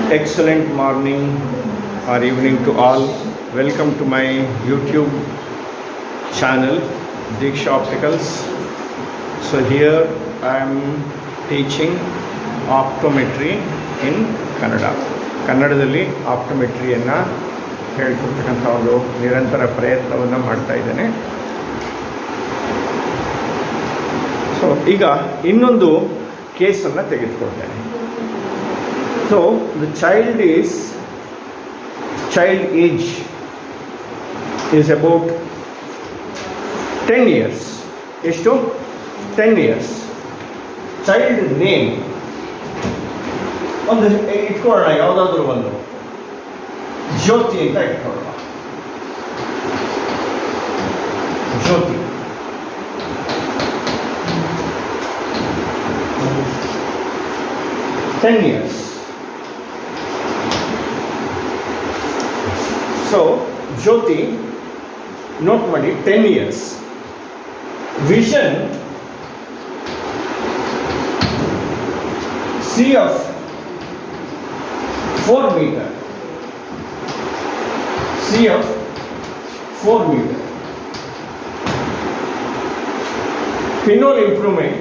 Excellent morning or evening to all. Welcome to my YouTube channel Diksha Opticals. So here I am teaching optometry in Kannada. ಕನ್ನಡದಲ್ಲಿ ಆಪ್ಟೋಮೆಟ್ರಿಯನ್ನು ಹೇಳ್ಕೊಡ್ತಕ್ಕಂಥ ಒಂದು ನಿರಂತರ ಪ್ರಯತ್ನವನ್ನು ಮಾಡ್ತಾ ಇದ್ದೇನೆ. So ಈಗ ಇನ್ನೊಂದು ಕೇಸನ್ನು ತೆಗೆದುಕೊಳ್ತೇನೆ. So the child age is about 10 years. ಎಷ್ಟು? 10 years. ಚೈಲ್ಡ್ ನೇಮ್ ಒಂದು ಇಟ್ಕೊಳ್ಳೋಣ, ಯಾವುದಾದ್ರೂ ಒಂದು ಜ್ಯೋತಿ ಅಂತ ಇಟ್ಕೊಳ್ಳೋಣ. ಜ್ಯೋತಿ. $10 years. So Jyoti, note ಮಾಡಿ, 10 years. Vision CF 4 meter. CF 4 meter. Pinhole improvement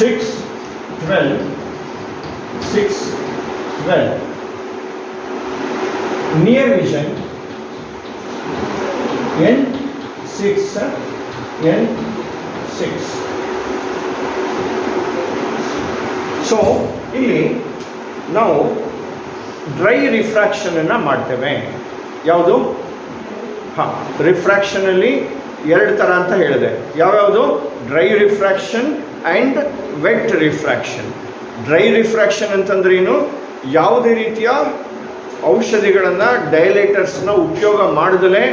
612. Near vision N6. So ಇಲ್ಲಿ ನಾವು ಡ್ರೈ ರಿಫ್ರಾಕ್ಷನನ್ನು ಮಾಡ್ತೇವೆ. ಯಾವುದು? ರಿಫ್ರಾಕ್ಷನಲ್ಲಿ 2 ಥರ ಅಂತ ಹೇಳಿದೆ. ಯಾವ್ಯಾವುದು? Dry refraction and wet refraction. Dry refraction ಅಂತಂದ್ರೇನು? ಯಾವುದೇ ರೀತಿಯ ಔಷಧಿಗಳನ್ನು, ಡೈಲೇಟರ್ಸ್ನ ಉಪಯೋಗ ಮಾಡದಲೇ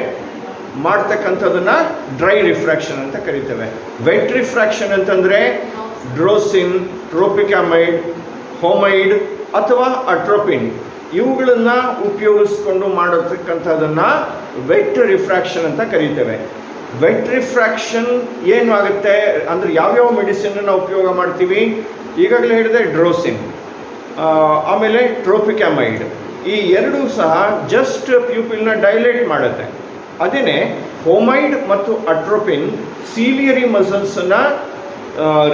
ಮಾಡ್ತಕ್ಕಂಥದ್ದನ್ನು ಡ್ರೈ ರಿಫ್ರಾಕ್ಷನ್ ಅಂತ ಕರಿತೇವೆ. ವೆಟ್ ರಿಫ್ರಾಕ್ಷನ್ ಅಂತಂದರೆ ಡ್ರೋಸಿನ್, ಟ್ರೋಪಿಕ್ಯಾಮೈಡ್, ಹೋಮೈಡ್ ಅಥವಾ ಅಟ್ರೋಪಿನ್ ಇವುಗಳನ್ನು ಉಪಯೋಗಿಸ್ಕೊಂಡು ಮಾಡತಕ್ಕಂಥದ್ದನ್ನು ವೆಟ್ ರಿಫ್ರಾಕ್ಷನ್ ಅಂತ ಕರಿತೇವೆ. ವೆಟ್ ರಿಫ್ರಾಕ್ಷನ್ ಏನು ಆಗುತ್ತೆ ಅಂದರೆ ಯಾವ್ಯಾವ ಮೆಡಿಸಿನನ್ನು ಉಪಯೋಗ ಮಾಡ್ತೀವಿ? ಈಗಾಗಲೇ ಹೇಳಿದೆ ಡ್ರೋಸಿನ್, ಆಮೇಲೆ ಟ್ರೋಪಿಕ್ಯಾಮೈಡ್. ಈ ಎರಡೂ ಸಹ ಜಸ್ಟ್ ಪ್ಯೂಪಿಲ್ನ ಡೈಲೇಟ್ ಮಾಡುತ್ತೆ. ಅದೇನೇ ಹೋಮೈಡ್ ಮತ್ತು ಅಟ್ರೋಪಿನ್ ಸೀಲಿಯರಿ ಮಸಲ್ಸನ್ನು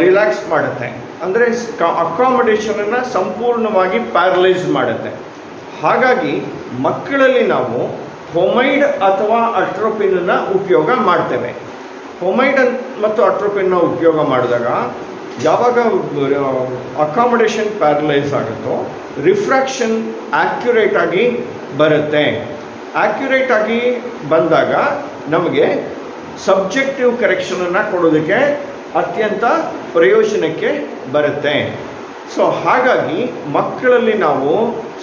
ರಿಲ್ಯಾಕ್ಸ್ ಮಾಡುತ್ತೆ, ಅಂದರೆ ಅಕಾಮಡೇಷನನ್ನು ಸಂಪೂರ್ಣವಾಗಿ ಪ್ಯಾರಲೈಸ್ ಮಾಡುತ್ತೆ. ಹಾಗಾಗಿ ಮಕ್ಕಳಲ್ಲಿ ನಾವು ಹೋಮೈಡ್ ಅಥವಾ ಅಟ್ರೋಪಿನನ್ನು ಉಪಯೋಗ ಮಾಡ್ತೇವೆ. ಹೋಮೈಡ್ ಮತ್ತು ಅಟ್ರೋಪಿನ್ನ ಉಪಯೋಗ ಮಾಡಿದಾಗ ಯಾವಾಗ ಅಕಾಮಡೇಷನ್ ಪ್ಯಾರಲೈಸ್ ಆಗುತ್ತೋ ರಿಫ್ರಾಕ್ಷನ್ ಆ್ಯಕ್ಯುರೇಟಾಗಿ ಬರುತ್ತೆ. ಆ್ಯಕ್ಯುರೇಟಾಗಿ ಬಂದಾಗ ನಮಗೆ ಸಬ್ಜೆಕ್ಟಿವ್ ಕರೆಕ್ಷನನ್ನು ಕೊಡೋದಕ್ಕೆ ಅತ್ಯಂತ ಪ್ರಯೋಜನಕ್ಕೆ ಬರುತ್ತೆ. ಸೊ ಹಾಗಾಗಿ ಮಕ್ಕಳಲ್ಲಿ ನಾವು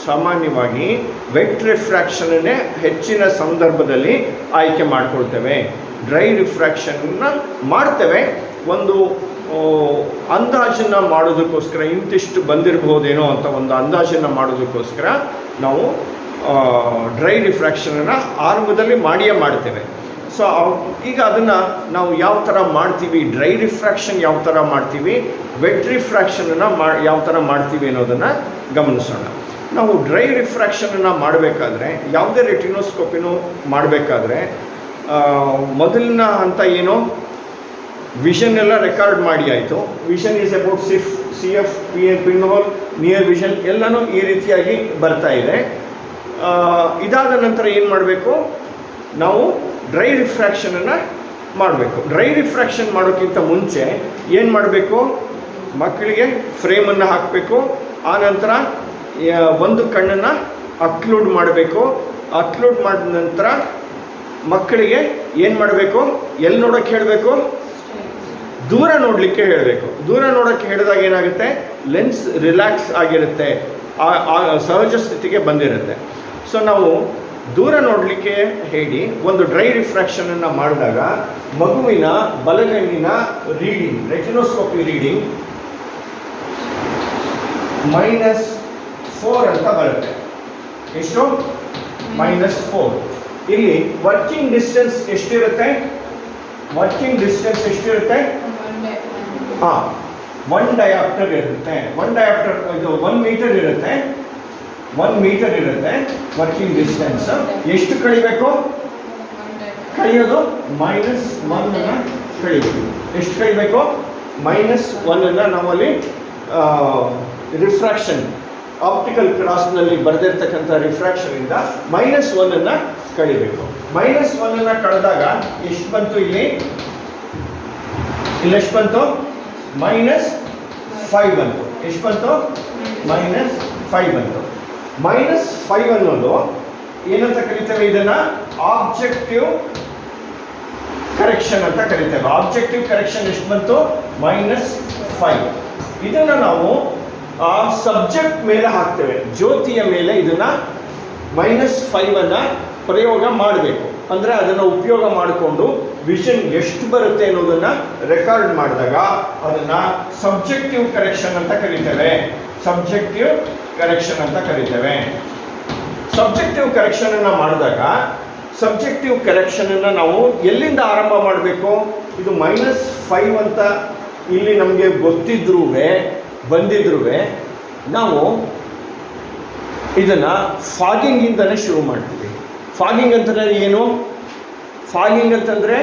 ಸಾಮಾನ್ಯವಾಗಿ ವೆಟ್ ರಿಫ್ರಾಕ್ಷನನ್ನೇ ಹೆಚ್ಚಿನ ಸಂದರ್ಭದಲ್ಲಿ ಆಯ್ಕೆ ಮಾಡ್ಕೊಳ್ತೇವೆ. ಡ್ರೈ ರಿಫ್ರಾಕ್ಷನ್ನ ಮಾಡ್ತೇವೆ ಒಂದು ಅಂದಾಜನ್ನು ಮಾಡೋದಕ್ಕೋಸ್ಕರ, ಇಂತಿಷ್ಟು ಬಂದಿರಬಹುದೇನೋ ಅಂತ ಒಂದು ಅಂದಾಜನ್ನು ಮಾಡೋದಕ್ಕೋಸ್ಕರ ನಾವು ಡ್ರೈ ರಿಫ್ರಾಕ್ಷನನ್ನು ಆರಂಭದಲ್ಲಿ ಮಾಡಿಯೇ ಮಾಡ್ತೇವೆ. ಸೊ ಈಗ ಅದನ್ನು ನಾವು ಯಾವ ಥರ ಮಾಡ್ತೀವಿ, ಡ್ರೈ ರಿಫ್ರಾಕ್ಷನ್ ಯಾವ ಥರ ಮಾಡ್ತೀವಿ, ವೆಟ್ ರಿಫ್ರಾಕ್ಷನನ್ನು ಯಾವ ಥರ ಮಾಡ್ತೀವಿ ಅನ್ನೋದನ್ನು ಗಮನಿಸೋಣ. ನಾವು ಡ್ರೈ ರಿಫ್ರಾಕ್ಷನನ್ನು ಮಾಡಬೇಕಾದ್ರೆ, ಯಾವುದೇ ರೆಟಿನೋಸ್ಕೋಪಿನೂ ಮಾಡಬೇಕಾದ್ರೆ ಮೊದಲಿನ ಹಂತ ಏನು? ವಿಷನ್ ಎಲ್ಲ ರೆಕಾರ್ಡ್ ಮಾಡಿ ಆಯಿತು. Vision is about CF, pinhole, near vision ಎಲ್ಲನೂ ಈ ರೀತಿಯಾಗಿ ಬರ್ತಾ ಇದೆ. ಇದಾದ ನಂತರ ಏನು ಮಾಡಬೇಕು? ನಾವು ಡ್ರೈ ರಿಫ್ರಾಕ್ಷನನ್ನು ಮಾಡಬೇಕು. ಡ್ರೈ ರಿಫ್ರಾಕ್ಷನ್ ಮಾಡೋಕ್ಕಿಂತ ಮುಂಚೆ ಏನು ಮಾಡಬೇಕು? ಮಕ್ಕಳಿಗೆ ಫ್ರೇಮನ್ನು ಹಾಕಬೇಕು. ಆನಂತರ ಒಂದು ಕಣ್ಣನ್ನು ಅಕ್ಲೂಡ್ ಮಾಡಬೇಕು. ಅಕ್ಲೂಡ್ ಮಾಡಿದ ನಂತರ ಮಕ್ಕಳಿಗೆ ಏನು ಮಾಡಬೇಕು? ಎಲ್ಲಿ ನೋಡೋಕ್ಕೆ ಹೇಳಬೇಕು? ದೂರ ನೋಡಲಿಕ್ಕೆ ಹೇಳಬೇಕು. ದೂರ ನೋಡೋಕ್ಕೆ ಹೇಳಿದಾಗ ಏನಾಗುತ್ತೆ? ಲೆನ್ಸ್ ರಿಲ್ಯಾಕ್ಸ್ ಆಗಿರುತ್ತೆ, ಸಹಜ ಸ್ಥಿತಿಗೆ ಬಂದಿರುತ್ತೆ. ಸೊ ನಾವು ದೂರ ನೋಡಲಿಕ್ಕೆ ಹೇಳಿ ಒಂದು ಡ್ರೈ ರಿಫ್ರಾಕ್ಷನನ್ನು ಮಾಡಿದಾಗ ಮಗುವಿನ ಬಲಗಣ್ಣಿನ ರೀಡಿಂಗ್, ರೆಟಿನೋಸ್ಕೋಪಿ ರೀಡಿಂಗ್ -4 ಅಂತ ಬರುತ್ತೆ. ಎಷ್ಟು? -4. ಇಲ್ಲಿ ವರ್ಕಿಂಗ್ ಡಿಸ್ಟೆನ್ಸ್ ಎಷ್ಟಿರುತ್ತೆ? ವರ್ಕಿಂಗ್ ಡಿಸ್ಟೆನ್ಸ್ ಎಷ್ಟಿರುತ್ತೆ? ಹಾಂ 1 ಡಯಾಪ್ಟರ್ ಇರುತ್ತೆ. 1 ಡಯಾಪ್ಟರ್ ಇದು 1 ಮೀಟರ್ ಇರುತ್ತೆ. 1 ಮೀಟರ್ ಇರುತ್ತೆ ವರ್ಕಿಂಗ್ ಡಿಸ್ಟೆನ್ಸ್. ಎಷ್ಟು ಕಳಿಬೇಕು? ಕಳಿಯೋದು -1 ಕಳಿಬೇಕು. ಎಷ್ಟು ಕಳಿಬೇಕು? -1 ನಾವಲ್ಲಿ ರಿಫ್ರಾಕ್ಷನ್ ಆಪ್ಟಿಕಲ್ ಕ್ರಾಸ್ನಲ್ಲಿ ಬರೆದಿರ್ತಕ್ಕಂಥ ರಿಫ್ರಾಕ್ಷನಿಂದ -1 ಕಳಿಬೇಕು. -1 ಕಳೆದಾಗ ಎಷ್ಟು ಬಂತು? ಇಲ್ಲಿ ಎಷ್ಟು ಬಂತು? -5 ಬಂತು. ಎಷ್ಟು ಬಂತು? -5 ಬಂತು. -5 ಅನ್ನೋದು ಏನಂತ ಕರಿತೇವೆ? ಇದನ್ನ ಆಬ್ಜೆಕ್ಟಿವ್ ಕರೆಕ್ಷನ್ ಅಂತ ಕರಿತೇವೆ. ಆಬ್ಜೆಕ್ಟಿವ್ ಕರೆಕ್ಷನ್ ಎಷ್ಟು ಬಂತು? -5. ಇದನ್ನ ನಾವು ಆ ಸಬ್ಜೆಕ್ಟ್ ಮೇಲೆ ಹಾಕ್ತೇವೆ, ಜ್ಯೋತಿಯ ಮೇಲೆ ಇದನ್ನ -5 ಪ್ರಯೋಗ ಮಾಡಬೇಕು. ಅಂದರೆ ಅದನ್ನು ಉಪಯೋಗ ಮಾಡಿಕೊಂಡು ವಿಷನ್ ಎಷ್ಟು ಬರುತ್ತೆ ಅನ್ನೋದನ್ನ ರೆಕಾರ್ಡ್ ಮಾಡಿದಾಗ ಅದನ್ನ ಸಬ್ಜೆಕ್ಟಿವ್ ಕರೆಕ್ಷನ್ ಅಂತ ಕರಿತೇವೆ. ಸಬ್ಜೆಕ್ಟಿವ್ ಕರೆಕ್ಷನ್ ಅಂತ ಕರಿತೇವೆ. ಸಬ್ಜೆಕ್ಟಿವ್ ಕರೆಕ್ಷನ್ ಅನ್ನ ಮಾಡಿದಾಗ ಸಬ್ಜೆಕ್ಟಿವ್ ಕರೆಕ್ಷನ್ ಅನ್ನ ನಾವು ಎಲ್ಲಿಂದ ಆರಂಭ ಮಾಡಬೇಕು? ಇದು -5 ಅಂತ ಇಲ್ಲಿ ನಮಗೆ ಗೊತ್ತಿದ್ರೂ ಬಂದಿದ್ರೂ ನಾವು ಇದನ್ನ ಫಾಗಿಂಗ್ ಇಂದನೇ ಶುರು ಮಾಡ್ತೀವಿ. ಫಾಗಿಂಗ್ ಅಂತಂದ್ರೆ ಏನು? ಫಾಗಿಂಗ್ ಅಂತಂದ್ರೆ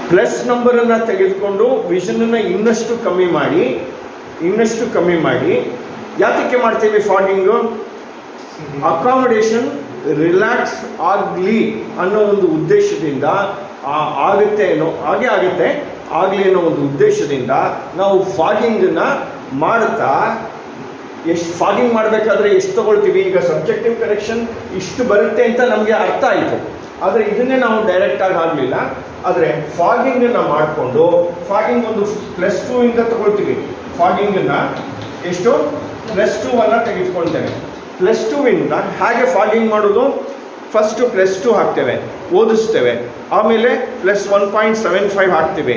ಪ್ಲಸ್ ನಂಬರನ್ನು ತೆಗೆದುಕೊಂಡು ವಿಷನನ್ನು ಇನ್ನಷ್ಟು ಕಮ್ಮಿ ಮಾಡಿ ಯಾತಕ್ಕೆ ಮಾಡ್ತೀವಿ ಫಾಗಿಂಗು? ಅಕಾಮಡೇಷನ್ ರಿಲ್ಯಾಕ್ಸ್ ಆಗಲಿ ಅನ್ನೋ ಒಂದು ಉದ್ದೇಶದಿಂದ ಆಗಲಿ ಅನ್ನೋ ಒಂದು ಉದ್ದೇಶದಿಂದ ನಾವು ಫಾಗಿಂಗನ್ನು ಮಾಡ್ತಾ ಫಾಗಿಂಗ್ ಮಾಡಬೇಕಾದ್ರೆ ಎಷ್ಟು ತಗೊಳ್ತೀವಿ? ಈಗ ಸಬ್ಜೆಕ್ಟಿವ್ ಕರೆಕ್ಷನ್ ಇಷ್ಟು ಬರುತ್ತೆ ಅಂತ ನಮಗೆ ಅರ್ಥ ಆಯಿತು. ಆದರೆ ಇದನ್ನೇ ನಾವು ಡೈರೆಕ್ಟಾಗಿ ಆಗಲಿಲ್ಲ. ಆದರೆ ಫಾಗಿಂಗನ್ನು ಮಾಡಿಕೊಂಡು ಫಾಗಿಂಗ್ ಒಂದು +2 ಇಂದ ತಗೊಳ್ತೀವಿ. ಫಾಗಿಂಗನ್ನು ಎಷ್ಟು? +2 ತೆಗೆದುಕೊಳ್ತೇವೆ. +2 ಇಂದ ಹೇಗೆ ಫಾಗಿಂಗ್ ಮಾಡೋದು? ಫಸ್ಟು +2 ಹಾಕ್ತೇವೆ, ಓದಿಸ್ತೇವೆ. ಆಮೇಲೆ +1.75 ಹಾಕ್ತೀವಿ.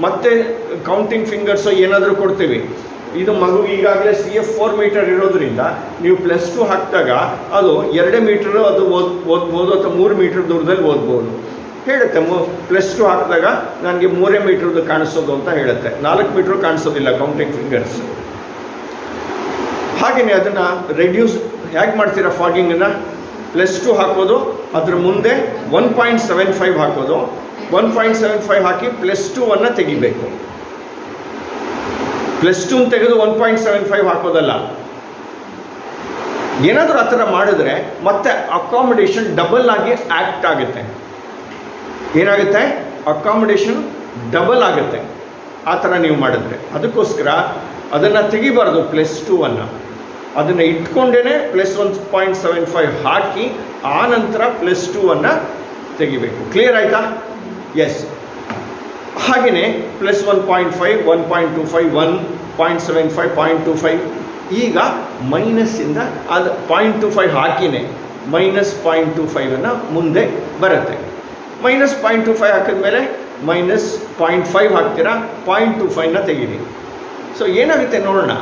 ಮತ್ತೆ ಕೌಂಟಿಂಗ್ ಫಿಂಗರ್ಸು ಏನಾದರೂ ಕೊಡ್ತೀವಿ. ಇದು ಮಗು ಈಗಾಗಲೇ CF 4 ಮೀಟರ್ ಇರೋದ್ರಿಂದ ನೀವು +2 ಹಾಕಿದಾಗ ಅದು 2 ಮೀಟರ್ ಅದು ಓದ್ಬೋದು ಅಥವಾ 3 ಮೀಟರ್ ದೂರದಲ್ಲಿ ಓದ್ಬೋದು ಹೇಳುತ್ತೆ. +2 ಹಾಕಿದಾಗ ನನಗೆ 3 ಮೀಟರ್ದು ಕಾಣಿಸೋದು ಅಂತ ಹೇಳುತ್ತೆ. 4 ಮೀಟ್ರ್ ಕಾಣಿಸೋದಿಲ್ಲ ಕೌಂಟಿಂಗ್ ಫಿಂಗರ್ಸ್. ಹಾಗೆಯೇ ಅದನ್ನು ರೆಡ್ಯೂಸ್ ಹೇಗೆ ಮಾಡ್ತೀರಾ? ಫಾಗಿಂಗನ್ನು +2 ಹಾಕೋದು, ಅದ್ರ ಮುಂದೆ 1.75 ಹಾಕೋದು. 1.75 ಹಾಕಿ +2 ತೆಗಿಬೇಕು. +2 ತೆಗೆದು 1.75 ಹಾಕೋದಲ್ಲ. ಏನಾದರೂ ಆ ಥರ ಮಾಡಿದ್ರೆ ಮತ್ತೆ ಅಕಾಮಡೇಷನ್ ಡಬಲ್ ಆಗಿ ಆ್ಯಕ್ಟ್ ಆಗುತ್ತೆ. ಏನಾಗುತ್ತೆ? ಅಕಾಮಡೇಷನ್ ಡಬಲ್ ಆಗುತ್ತೆ ಆ ಥರ ನೀವು ಮಾಡಿದ್ರೆ. ಅದಕ್ಕೋಸ್ಕರ ಅದನ್ನು ತೆಗಿಬಾರ್ದು +2. ಅದನ್ನು ಇಟ್ಕೊಂಡೇ +1.75 ಹಾಕಿ ಆ ನಂತರ +2 ತೆಗಿಬೇಕು. ಕ್ಲಿಯರ್ ಆಯಿತಾ? ಎಸ್. ಹಾಗೆಯೇ +1.5, 1.25, 1.75, 0.25. ಈಗ ಮೈನಸ್ಸಿಂದ ಅದು 0.25 ಹಾಕಿನೇ -0.25 ಮುಂದೆ ಬರುತ್ತೆ. -0.25 ಹಾಕಿದ್ಮೇಲೆ -0.5 ಹಾಕ್ತೀರಾ, 0.25 ತೆಗೀರಿ. ಸೊ ಏನಾಗುತ್ತೆ ನೋಡೋಣ.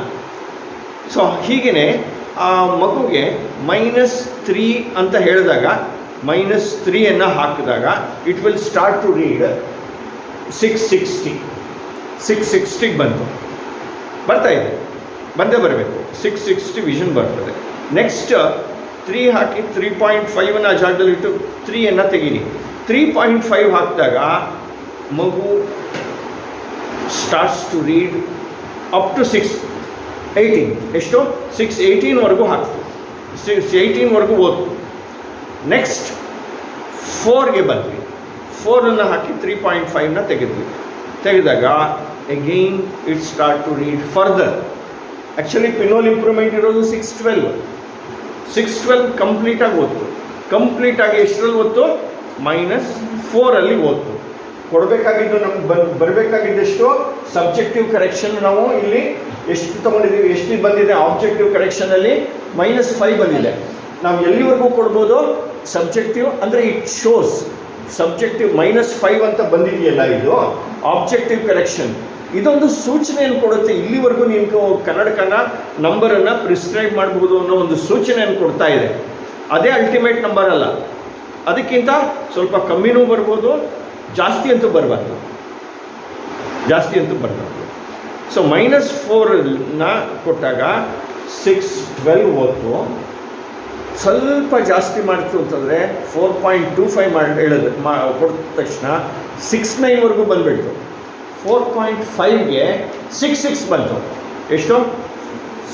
ಸೊ ಹೀಗೇ ಆ ಮಗುಗೆ -3 ಅಂತ ಹೇಳಿದಾಗ -3 ಹಾಕಿದಾಗ it will start to read 660 ಬರ್ತಾ ಇದೆ. ಬಂದೇ ಬರಬೇಕು. 660 ವಿಷನ್ ಬರ್ತದೆ. ನೆಕ್ಸ್ಟ್ 3 ಹಾಕಿ 3.5 ಜಾಗದಲ್ಲಿ ಇಟ್ಟು 3 ತೆಗೀರಿ. 3.5 ಹಾಕಿದಾಗ ಮಗು starts to read up to 618. ಎಷ್ಟು? 618ವರೆಗೂ ಹಾಕ್ತೀವಿ. 618ವರೆಗೂ ಓದ್ತು. ನೆಕ್ಸ್ಟ್ 4ಗೆ ಬಂದ್ವಿ. 4 ಹಾಕಿ 3.5 ತೆಗೆದಾಗ again it start to read further. Actually pinhole improvement ಇರೋದು 612 ಕಂಪ್ಲೀಟಾಗಿ ಓದ್ತು. ಕಂಪ್ಲೀಟಾಗಿ ಎಷ್ಟರಲ್ಲಿ ಓದ್ತು? -4 ಓದ್ತು. ಕೊಡಬೇಕಾಗಿದ್ದು ನಮ್ಗೆ ಬರಬೇಕಾಗಿದ್ದೆಷ್ಟು? ಸಬ್ಜೆಕ್ಟಿವ್ ಕರೆಕ್ಷನ್ ನಾವು ಇಲ್ಲಿ ಎಷ್ಟು ತೊಗೊಂಡಿದ್ದೀವಿ? ಎಷ್ಟು ಬಂದಿದೆ? ಆಬ್ಜೆಕ್ಟಿವ್ ಕರೆಕ್ಷನಲ್ಲಿ -5 ಬಂದಿದೆ. ನಾವು ಎಲ್ಲಿವರೆಗೂ ಕೊಡ್ಬೋದು? ಸಬ್ಜೆಕ್ಟಿವ್ ಅಂದರೆ ಇಟ್ ಶೋಸ್ ಸಬ್ಜೆಕ್ಟಿವ್ -5 ಅಂತ ಬಂದಿದೆಯಲ್ಲ, ಇದು ಆಬ್ಜೆಕ್ಟಿವ್ ಕರೆಕ್ಷನ್. ಇದೊಂದು ಸೂಚನೆಯನ್ನು ಕೊಡುತ್ತೆ. ಇಲ್ಲಿವರೆಗೂ ನೀವು ಕನ್ನಡಕನ ನಂಬರನ್ನು ಪ್ರಿಸ್ಕ್ರೈಬ್ ಮಾಡಬಹುದು ಅನ್ನೋ ಒಂದು ಸೂಚನೆಯನ್ನು ಕೊಡ್ತಾ ಇದೆ. ಅದೇ ಅಲ್ಟಿಮೇಟ್ ನಂಬರ್ ಅಲ್ಲ. ಅದಕ್ಕಿಂತ ಸ್ವಲ್ಪ ಕಮ್ಮಿನೂ ಬರ್ಬೋದು, ಜಾಸ್ತಿ ಅಂತೂ ಬರಬಾರ್ದು. ಜಾಸ್ತಿ ಅಂತೂ ಬರಬಾರ್ದು. ಸೊ -4ನ ಕೊಟ್ಟಾಗ 6, 12 ಹೋಯ್ತು. ಸ್ವಲ್ಪ ಜಾಸ್ತಿ ಮಾಡ್ತು ಅಂತಂದರೆ 4.25 ಹೇಳಿದ್ರೆ ಕೊಟ್ಟ ತಕ್ಷಣ 6.9ವರೆಗೂ ಬಂದುಬಿಡ್ತು. 4.5ಗೆ 6.6 ಬಂತು. ಎಷ್ಟು?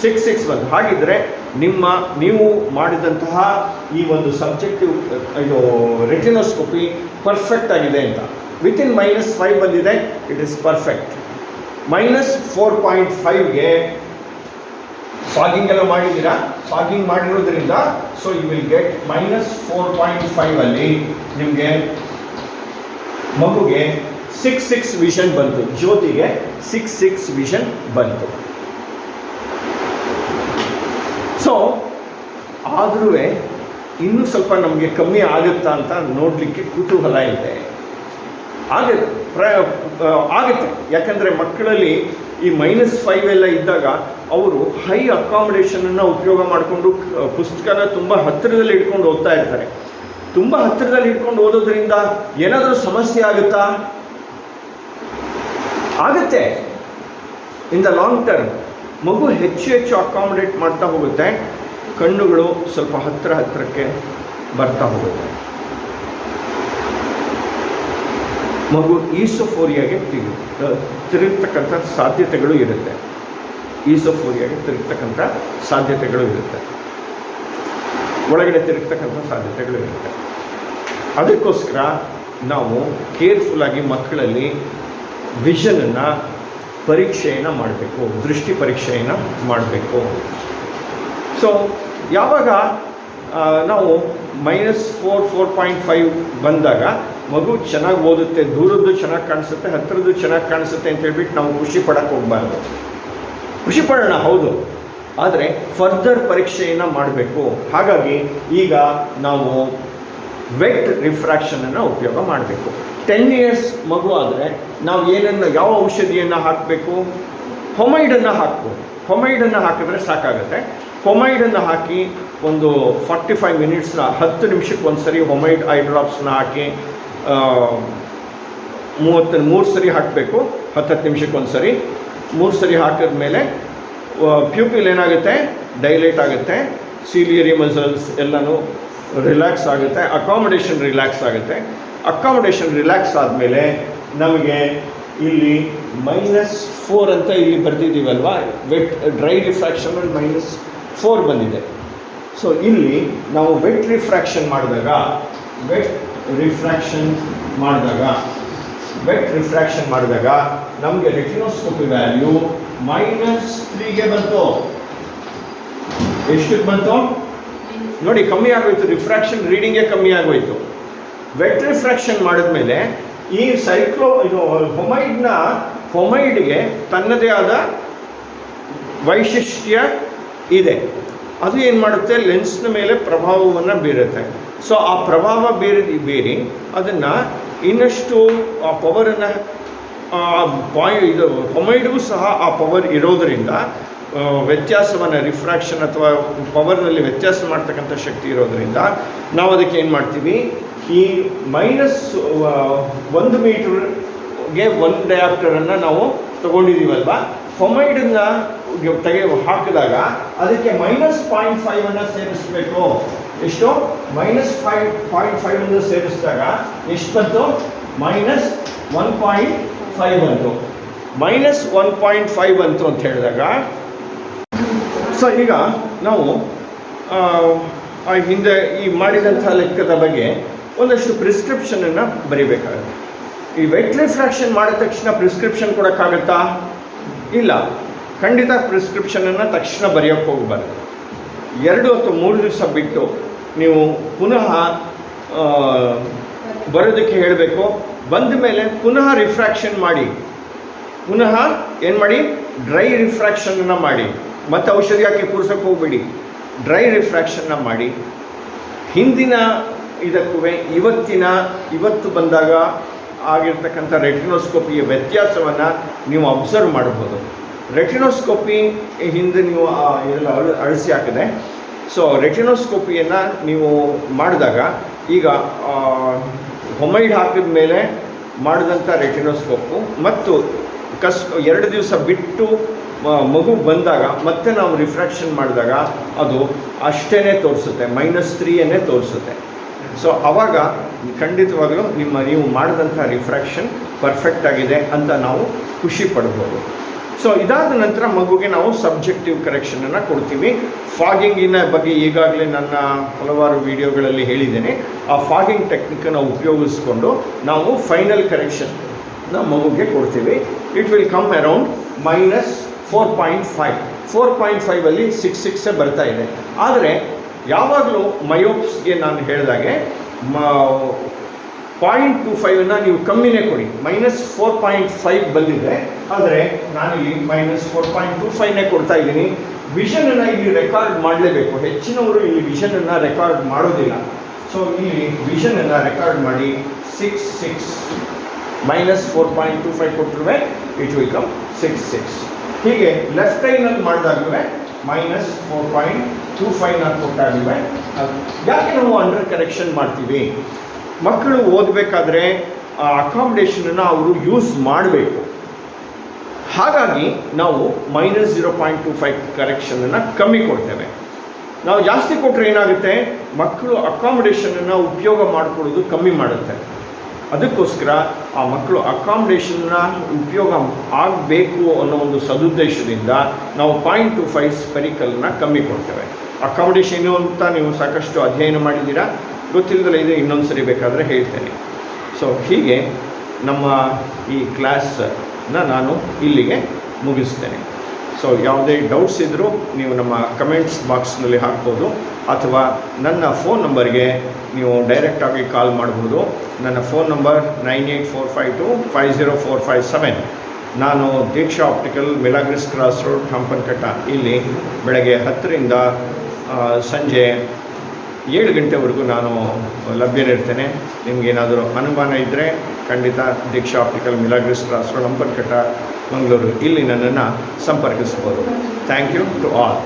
6.6 ಬಂತು. ಹಾಗಿದ್ದರೆ ನೀವು ಮಾಡಿದಂತಹ ಈ ಒಂದು ಸಬ್ಜೆಕ್ಟಿವ್ ಇದು ರೆಟಿನೋಸ್ಕೋಪಿ ಪರ್ಫೆಕ್ಟ್ ಆಗಿದೆ ಅಂತ. ವಿತಿನ್ -5 ಬಂದಿದೆ, ಇಟ್ ಈಸ್ ಪರ್ಫೆಕ್ಟ್. -4.5ಗೆ ಫಾಗಿಂಗ್ ಎಲ್ಲ ಮಾಡಿದ್ದೀರಾ, ಫಾಗಿಂಗ್ ಮಾಡಿರೋದ್ರಿಂದ ಸೊ ಯು ವಿಲ್ ಗೆಟ್ -4.5 ನಿಮಗೆ ಮಗುಗೆ 6.6 ವಿಷನ್ ಬಂತು. ಜ್ಯೋತಿಗೆ 6.6 ವಿಷನ್ ಬಂತು. ಸೊ ಆದರೂ ಇನ್ನೂ ಸ್ವಲ್ಪ ನಮಗೆ ಕಮ್ಮಿ ಆಗುತ್ತಾ ಅಂತ ನೋಡಲಿಕ್ಕೆ ಕುತೂಹಲ ಇದೆ. ಆಗುತ್ತೆ. ಯಾಕಂದರೆ ಮಕ್ಕಳಲ್ಲಿ ಈ -5 ಎಲ್ಲ ಇದ್ದಾಗ ಅವರು ಹೈ ಅಕಾಮಿಡೇಷನನ್ನು ಉಪಯೋಗ ಮಾಡಿಕೊಂಡು ಪುಸ್ತಕನ ತುಂಬ ಹತ್ತಿರದಲ್ಲಿ ಇಟ್ಕೊಂಡು ಓದ್ತಾ ಇರ್ತಾರೆ. ತುಂಬ ಹತ್ತಿರದಲ್ಲಿ ಇಟ್ಕೊಂಡು ಓದೋದ್ರಿಂದ ಏನಾದರೂ ಸಮಸ್ಯೆ ಆಗುತ್ತಾ? ಆಗುತ್ತೆ. ಇನ್ ದ ಲಾಂಗ್ ಟರ್ಮ್ ಮಗು ಹೆಚ್ಚು ಅಕಾಮಿಡೇಟ್ ಮಾಡ್ತಾ ಹೋಗುತ್ತೆ, ಕಣ್ಣುಗಳು ಸ್ವಲ್ಪ ಹತ್ತಿರಕ್ಕೆ ಬರ್ತಾ ಹೋಗುತ್ತೆ. ಮಗು ಈಸೋಫೋರಿಯಾಗೆ ತಿರುಗ್ತಕ್ಕಂಥ ಸಾಧ್ಯತೆಗಳು ಇರುತ್ತೆ. ಒಳಗಡೆ ತಿರುಗ್ತಕ್ಕಂಥ ಸಾಧ್ಯತೆಗಳು ಇರುತ್ತೆ. ಅದಕ್ಕೋಸ್ಕರ ನಾವು ಕೇರ್ಫುಲ್ಲಾಗಿ ಮಕ್ಕಳಲ್ಲಿ ವಿಷನನ್ನು ಪರೀಕ್ಷೆಯನ್ನು ಮಾಡಬೇಕು, ದೃಷ್ಟಿ ಪರೀಕ್ಷೆಯನ್ನು ಮಾಡಬೇಕು. ಸೊ ಯಾವಾಗ ನಾವು -4, 4.5 ಬಂದಾಗ ಮಗು ಚೆನ್ನಾಗಿ ಓದುತ್ತೆ, ದೂರದ್ದು ಚೆನ್ನಾಗಿ ಕಾಣಿಸುತ್ತೆ, ಹತ್ತಿರದ್ದು ಚೆನ್ನಾಗಿ ಕಾಣಿಸುತ್ತೆ ಅಂತ ಹೇಳ್ಬಿಟ್ಟು ನಾವು ಖುಷಿ ಪಡೋಕ್ಕೆ ಹೋಗಬಾರ್ದು. ಖುಷಿ ಪಡೋಣ, ಹೌದು, ಆದರೆ ಫರ್ದರ್ ಪರೀಕ್ಷೆಯನ್ನು ಮಾಡಬೇಕು. ಹಾಗಾಗಿ ಈಗ ನಾವು ವೆಟ್ ರಿಫ್ರಾಕ್ಷನನ್ನು ಉಪಯೋಗ ಮಾಡಬೇಕು. 10 ಇಯರ್ಸ್ ಮಗು ಆದರೆ ನಾವು ಯಾವ ಔಷಧಿಯನ್ನು ಹಾಕಬೇಕು? ಹೊಮೈಡನ್ನು ಹಾಕ್ಬೋದು. ಹೊಮೈಡನ್ನು ಹಾಕಿದ್ರೆ ಸಾಕಾಗುತ್ತೆ. ಹೊಮೈಡನ್ನು ಹಾಕಿ ಒಂದು 45 ಮಿನಿಟ್ಸ್ನ 10 ನಿಮಿಷಕ್ಕೆ ಒಂದು ಸರಿ ಹೊಮೈಡ್ ಐ ಡ್ರಾಪ್ಸ್ನ ಹಾಕಿ 3 ಸರಿ ಹಾಕಬೇಕು. 10 ನಿಮಿಷಕ್ಕೆ ಒಂದು ಸರಿ 3 ಸರಿ ಹಾಕಿದ ಮೇಲೆ ಪ್ಯೂಪಿಲ್ ಏನಾಗುತ್ತೆ? ಡೈಲೇಟ್ ಆಗುತ್ತೆ, ಸೀಲಿಯರಿ ಮಸಲ್ಸ್ ಎಲ್ಲನೂ ರಿಲ್ಯಾಕ್ಸ್ ಆಗುತ್ತೆ, ಅಕಾಮಿಡೇಷನ್ ರಿಲ್ಯಾಕ್ಸ್ ಆಗುತ್ತೆ. ಅಕಾಮಿಡೇಷನ್ ರಿಲ್ಯಾಕ್ಸ್ ಆದಮೇಲೆ ನಮಗೆ ಇಲ್ಲಿ -4 ಅಂತ ಇಲ್ಲಿ ಬರೆದಿದ್ದೀವಲ್ವಾ, ವೆಟ್ ಡ್ರೈ ರಿಫ್ರಾಕ್ಷನ್ -4 ಬಂದಿದೆ. ಸೊ ಇಲ್ಲಿ ನಾವು ವೆಟ್ ರಿಫ್ರಾಕ್ಷನ್ ಮಾಡಿದಾಗ ನಮಗೆ ರೆಟಿನೋಸ್ಕೋಪಿ ವ್ಯಾಲ್ಯೂ -3ಗೆ ಬಂತು. ಎಷ್ಟಕ್ಕೆ ಬಂತು ನೋಡಿ? ಕಮ್ಮಿ ಆಗೋಯ್ತು. ರಿಫ್ರಾಕ್ಷನ್ ರೀಡಿಂಗೇ ಕಮ್ಮಿ ಆಗೋಯ್ತು. ವೆಟ್ ರಿಫ್ರಾಕ್ಷನ್ ಮಾಡಿದ್ಮೇಲೆ ಈ ಹೊಮೈಡ್ಗೆ ತನ್ನದೇ ಆದ ವೈಶಿಷ್ಟ್ಯ ಇದೆ. ಅದು ಏನು ಮಾಡುತ್ತೆ? ಲೆನ್ಸ್ನ ಮೇಲೆ ಪ್ರಭಾವವನ್ನು ಬೀರುತ್ತೆ. ಸೊ ಆ ಪ್ರಭಾವ ಬೀರಿ ಅದನ್ನು ಇನ್ನಷ್ಟು ಆ ಪವರನ್ನು ಹೊಮೈಡ್ಗೂ ಸಹ ಆ ಪವರ್ ಇರೋದರಿಂದ ವ್ಯತ್ಯಾಸವನ್ನು ರಿಫ್ರಾಕ್ಷನ್ ಅಥವಾ ಪವರ್ನಲ್ಲಿ ವ್ಯತ್ಯಾಸ ಮಾಡ್ತಕ್ಕಂಥ ಶಕ್ತಿ ಇರೋದರಿಂದ ನಾವು ಅದಕ್ಕೆ ಏನು ಮಾಡ್ತೀವಿ? ಈ -1 ಮೀಟರ್ಗೆ 1 ಡಯಾಪ್ಟರನ್ನು ನಾವು ತೊಗೊಂಡಿದ್ದೀವಲ್ವ, ಹೊಮೈಡನ್ನು ಹಾಕಿದಾಗ ಅದಕ್ಕೆ -0.5 ಸೇರಿಸಬೇಕು. ಎಷ್ಟು? -5.5 ಸೇರಿಸಿದಾಗ ಎಷ್ಟು ಬಂತು? -1.5 ಬಂತು. -1.5 ಬಂತು ಅಂತ ಹೇಳಿದಾಗ ಸೊ ಈಗ ನಾವು ಹಿಂದೆ ಈ ಮಾಡಿದಂಥ ಲೆಕ್ಕದ ಬಗ್ಗೆ ಒಂದಷ್ಟು ಪ್ರಿಸ್ಕ್ರಿಪ್ಷನನ್ನು ಬರೀಬೇಕಾಗುತ್ತೆ. ಈ ವೆಟ್ ರಿಫ್ರಾಕ್ಷನ್ ಮಾಡಿದ ತಕ್ಷಣ ಪ್ರಿಸ್ಕ್ರಿಪ್ಷನ್ ಕೊಡೋಕ್ಕಾಗತ್ತಾ? ಇಲ್ಲ, ಖಂಡಿತ ಪ್ರಿಸ್ಕ್ರಿಪ್ಷನನ್ನು ತಕ್ಷಣ ಬರೆಯೋಕ್ಕೆ ಹೋಗಬಾರ್ದು. 2 ಅಥವಾ 3 ದಿವಸ ಬಿಟ್ಟು ನೀವು ಪುನಃ ಬರೋದಕ್ಕೆ ಹೇಳಬೇಕು. ಬಂದ ಮೇಲೆ ಪುನಃ ರಿಫ್ರಾಕ್ಷನ್ ಮಾಡಿ, ಪುನಃ ಏನು ಮಾಡಿ? ಡ್ರೈ ರಿಫ್ರಾಕ್ಷನನ್ನು ಮಾಡಿ. ಮತ್ತು ಔಷಧಿ ಹಾಕಿ ಕೂರ್ಸೋಕ್ಕೆ ಹೋಗಬೇಡಿ. ಡ್ರೈ ರಿಫ್ರಾಕ್ಷನ್ನ ಮಾಡಿ. ಹಿಂದಿನ ಇದಕ್ಕೂ ಇವತ್ತು ಬಂದಾಗ ಆಗಿರ್ತಕ್ಕಂಥ ರೆಟಿನೋಸ್ಕೋಪಿಯ ವ್ಯತ್ಯಾಸವನ್ನು ನೀವು ಅಬ್ಸರ್ವ್ ಮಾಡ್ಬೋದು. ರೆಟಿನೋಸ್ಕೋಪಿ ಹಿಂದೆ ನೀವು ಇದೆಲ್ಲ ಅಳಿಸಿ ಹಾಕಿದೆ. ಸೊ ರೆಟಿನೋಸ್ಕೋಪಿಯನ್ನು ನೀವು ಮಾಡಿದಾಗ ಈಗ ಹೊಮೈಡ್ ಹಾಕಿದ ಮೇಲೆ ಮಾಡಿದಂಥ ರೆಟಿನೋಸ್ಕೋಪು ಮತ್ತು 2 ದಿವಸ ಬಿಟ್ಟು ಮಗು ಬಂದಾಗ ಮತ್ತೆ ನಾವು ರಿಫ್ರಾಕ್ಷನ್ ಮಾಡಿದಾಗ ಅದು ಅಷ್ಟೇ ತೋರಿಸುತ್ತೆ, -3 ತೋರಿಸುತ್ತೆ. ಸೊ ಆವಾಗ ಖಂಡಿತವಾಗಲೂ ನೀವು ಮಾಡಿದಂಥ ರಿಫ್ರಾಕ್ಷನ್ ಪರ್ಫೆಕ್ಟ್ ಆಗಿದೆ ಅಂತ ನಾವು ಖುಷಿ ಪಡ್ಬೋದು. ಸೊ ಇದಾದ ನಂತರ ಮಗುಗೆ ನಾವು ಸಬ್ಜೆಕ್ಟಿವ್ ಕರೆಕ್ಷನನ್ನು ಕೊಡ್ತೀವಿ. ಫಾಗಿಂಗಿನ ಬಗ್ಗೆ ಈಗಾಗಲೇ ನನ್ನ ಹಲವಾರು ವಿಡಿಯೋಗಳಲ್ಲಿ ಹೇಳಿದ್ದೇನೆ. ಆ ಫಾಗಿಂಗ್ ಟೆಕ್ನಿಕನ್ನು ಉಪಯೋಗಿಸ್ಕೊಂಡು ನಾವು ಫೈನಲ್ ಕರೆಕ್ಷನ್ನ ಮಗುಗೆ ಕೊಡ್ತೀವಿ. It will come around -4.5. 4.5 6 ಬರ್ತಾ ಇದೆ. ಆದರೆ ಯಾವಾಗಲೂ ಮಯೋಪ್ಸ್ಗೆ ನಾನು ಹೇಳಿದಾಗೆ 0.25 ನೀವು ಕಮ್ಮಿನೇ ಕೊಡಿ. -4.5 ಬಂದಿದೆ, ಆದರೆ ನಾನಿಲ್ಲಿ -4.25 ಕೊಡ್ತಾ ಇದ್ದೀನಿ. ವಿಷನನ್ನು ಇಲ್ಲಿ ರೆಕಾರ್ಡ್ ಮಾಡಲೇಬೇಕು. ಹೆಚ್ಚಿನವರು ಇಲ್ಲಿ ವಿಷನನ್ನು ರೆಕಾರ್ಡ್ ಮಾಡೋದಿಲ್ಲ. ಸೊ ಇಲ್ಲಿ ವಿಷನನ್ನು ರೆಕಾರ್ಡ್ ಮಾಡಿ 6 -4.25 ಕೊಟ್ಟರೆ ಇಟ್ ವಿಲ್ ಕಮ್ 6. ಹೀಗೆ ಲೆಫ್ಟ್ ಐನಲ್ಲಿ ಮಾಡಿದಾಗಲೂ -4.25 ಕೊಟ್ಟಾಗಲೂ ಯಾಕೆ ನಾವು ಅಂಡರ್ ಕರೆಕ್ಷನ್ ಮಾಡ್ತೀವಿ? ಮಕ್ಕಳು ಓದಬೇಕಾದ್ರೆ ಅಕಾಮಿಡೇಷನನ್ನು ಅವರು ಯೂಸ್ ಮಾಡಬೇಕು. ಹಾಗಾಗಿ ನಾವು -0.25 ಕರೆಕ್ಷನನ್ನು ಕಮ್ಮಿ ಕೊಡ್ತೇವೆ. ನಾವು ಜಾಸ್ತಿ ಕೊಟ್ಟರೆ ಏನಾಗುತ್ತೆ, ಮಕ್ಕಳು ಅಕಾಮಿಡೇಷನನ್ನು ಉಪಯೋಗ ಮಾಡಿಕೊಡೋದು ಕಮ್ಮಿ ಮಾಡುತ್ತೆ. ಅದಕ್ಕೋಸ್ಕರ ಆ ಮಕ್ಕಳು ಅಕಾಮಿಡೇಷನ್ನ ಉಪಯೋಗ ಆಗಬೇಕು ಅನ್ನೋ ಒಂದು ಸದುದ್ದೇಶದಿಂದ ನಾವು 0.25 ಸ್ಪೆರಿಕಲ್ನ ಕಮ್ಮಿ ಕೊಡ್ತೇವೆ. ಅಕಾಮಿಡೇಷನ್ ಏನು ಅಂತ ನೀವು ಸಾಕಷ್ಟು ಅಧ್ಯಯನ ಮಾಡಿದ್ದೀರಾ, ಗೊತ್ತಿಲ್ಲದಲ್ಲ ಇದೆ, ಇನ್ನೊಂದು ಸರಿ ಬೇಕಾದರೆ ಹೇಳ್ತೇನೆ. ಸೊ ಹೀಗೆ ನಮ್ಮ ಈ ಕ್ಲಾಸನ್ನ ನಾನು ಇಲ್ಲಿಗೆ ಮುಗಿಸ್ತೇನೆ. ಸೊ ಯಾವುದೇ ಡೌಟ್ಸ್ ಇದ್ದರೂ ನೀವು ನಮ್ಮ ಕಮೆಂಟ್ಸ್ ಬಾಕ್ಸ್ನಲ್ಲಿ ಹಾಕ್ಬೋದು, ಅಥವಾ ನನ್ನ ಫೋನ್ ನಂಬರ್ಗೆ ನೀವು ಡೈರೆಕ್ಟಾಗಿ ಕಾಲ್ ಮಾಡ್ಬೋದು. ನನ್ನ ಫೋನ್ ನಂಬರ್ 9845250457. ನಾನು Deeksha optical, Milagres cross road, Hampankatta, ಇಲ್ಲಿ ಬೆಳಗ್ಗೆ 10ರಿಂದ ಸಂಜೆ 7 ಗಂಟೆವರೆಗೂ ನಾನು ಲಭ್ಯನಿರ್ತೇನೆ. ನಿಮಗೇನಾದರೂ ಅನುಮಾನ ಇದ್ದರೆ ಖಂಡಿತ Deeksha optical, Milagres cross road, Hampankatta, Mangaluru, ಇಲ್ಲಿ ನನ್ನನ್ನು ಸಂಪರ್ಕಿಸ್ಬೋದು. Thank you to all.